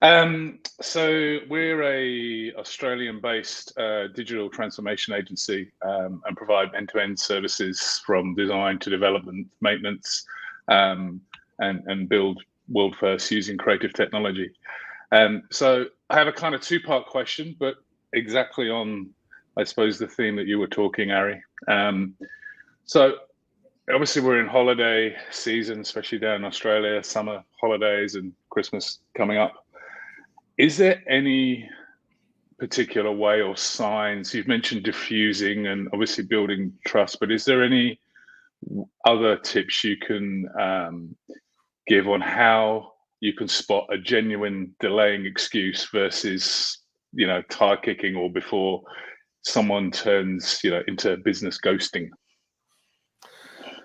So we're a Australian-based digital transformation agency and provide end-to-end services from design to development, maintenance, and build world first using creative technology. So I have a kind of two-part question, but exactly on, I suppose, the theme that you were talking, Ari. So obviously we're in holiday season, especially down in Australia, summer holidays and Christmas coming up. Is there any particular way or signs? You've mentioned diffusing and obviously building trust, but is there any other tips you can give on how you can spot a genuine delaying excuse versus, tire kicking, or before someone turns, into business ghosting?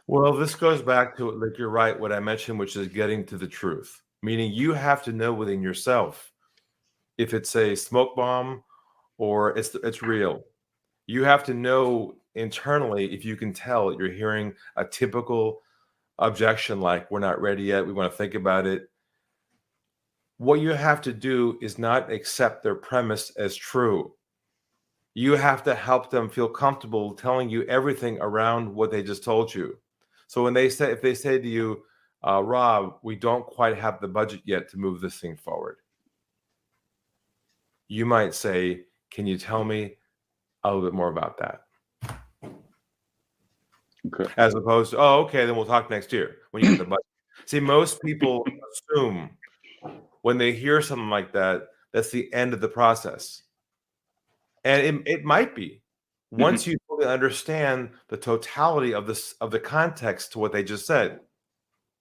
Well, this goes back to, like, you're right, what I mentioned, which is getting to the truth, meaning you have to know within yourself if it's a smoke bomb or it's real. You have to know internally if you can tell you're hearing a typical objection like, we're not ready yet, we want to think about it. What you have to do is not accept their premise as true. You have to help them feel comfortable telling you everything around what they just told you. So if they say to you, Rob, we don't quite have the budget yet to move this thing forward, you might say, can you tell me a little bit more about that? Okay. As opposed to, oh, okay, then we'll talk next year when you get the budget. See, most people assume when they hear something like that, that's the end of the process. And it might be, once you fully understand the totality of the context to what they just said,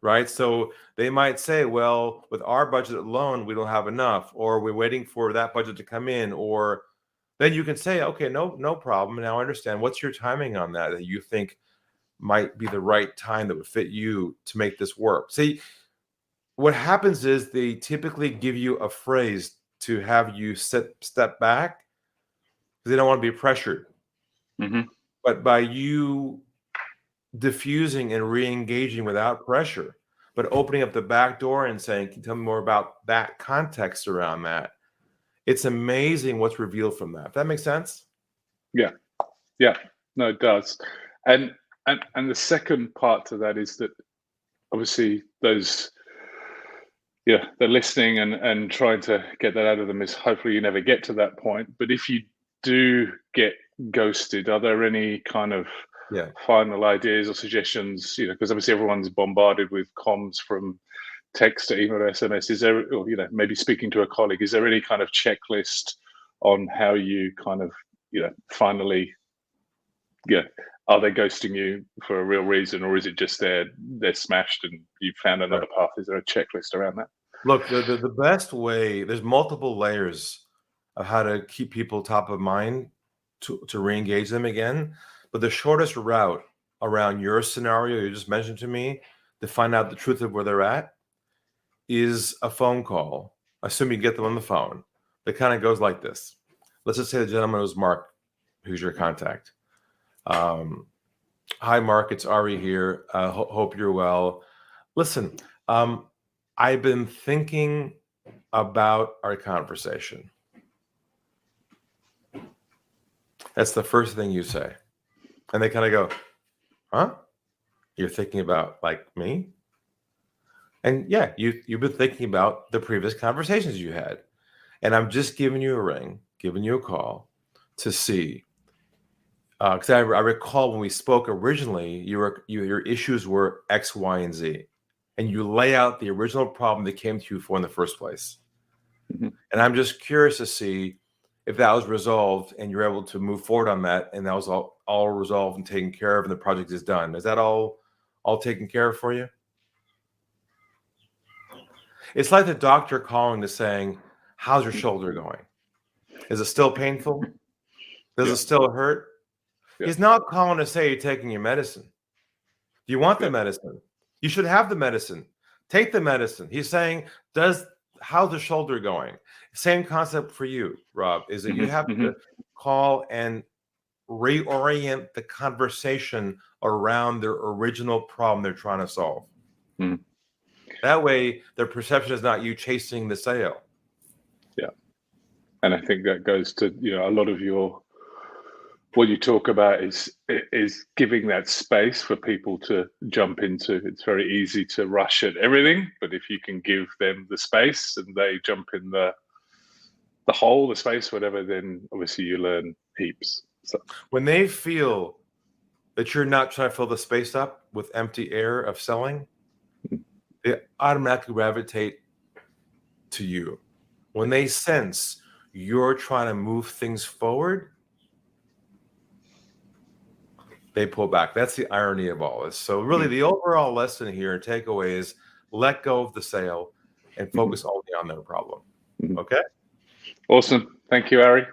right? So they might say, well, with our budget alone, we don't have enough, or we're waiting for that budget to come in, or then you can say, okay, no problem. Now I understand. What's your timing on that you think might be the right time that would fit you to make this work? See, what happens is they typically give you a phrase to have you step back because they don't want to be pressured. But by you diffusing and re-engaging without pressure, but opening up the back door and saying, can you tell me more about that context around that? It's amazing what's revealed from that. That makes sense? Yeah. No, it does. And the second part to that is that obviously those, they're listening and trying to get that out of them is hopefully you never get to that point. But if you do get ghosted, are there any kind of final ideas or suggestions? Because obviously everyone's bombarded with comms from text to email to SMS. Is there, or maybe speaking to a colleague, is there any kind of checklist on how you kind of, finally, are they ghosting you for a real reason, or is it just they're smashed and you found another path? Is there a checklist around that? Look, the best way, there's multiple layers of how to keep people top of mind to re-engage them again. But the shortest route around your scenario you just mentioned to me to find out the truth of where they're at is a phone call. Assume you get them on the phone. It kind of goes like this. Let's just say the gentleman was Mark, who's your contact. Hi, Mark, it's Ari here. Hope you're well. Listen, I've been thinking about our conversation. That's the first thing you say. And they kind of go, huh? You're thinking about, like, me? And yeah, you've been thinking about the previous conversations you had. And I'm just giving you a ring, giving you a call to see. Because I recall when we spoke originally, your issues were X, Y, and Z. And you lay out the original problem that came to you for in the first place. And I'm just curious to see if that was resolved and you're able to move forward on that, and that was all resolved and taken care of and the project is done. Is that all taken care of for you? It's like the doctor calling to saying, how's your shoulder going? Is it still painful? Does it still hurt? He's not calling to say you're taking your medicine. Do you want the medicine? You should have the medicine. Take the medicine. He's saying, how's the shoulder going? Same concept for you, Rob, is that you have to call and reorient the conversation around their original problem they're trying to solve. That way, their perception is not you chasing the sale. Yeah. And I think that goes to, a lot of what you talk about is giving that space for people to jump into. It's very easy to rush at everything, but if you can give them the space and they jump in the hole, the space, whatever, then obviously you learn heaps. So when they feel that you're not trying to fill the space up with empty air of selling, they automatically gravitate to you. When they sense you're trying to move things forward, they pull back. That's the irony of all this. So really the overall lesson here and takeaway is let go of the sale and focus only on their problem. Okay? Awesome. Thank you, Ari.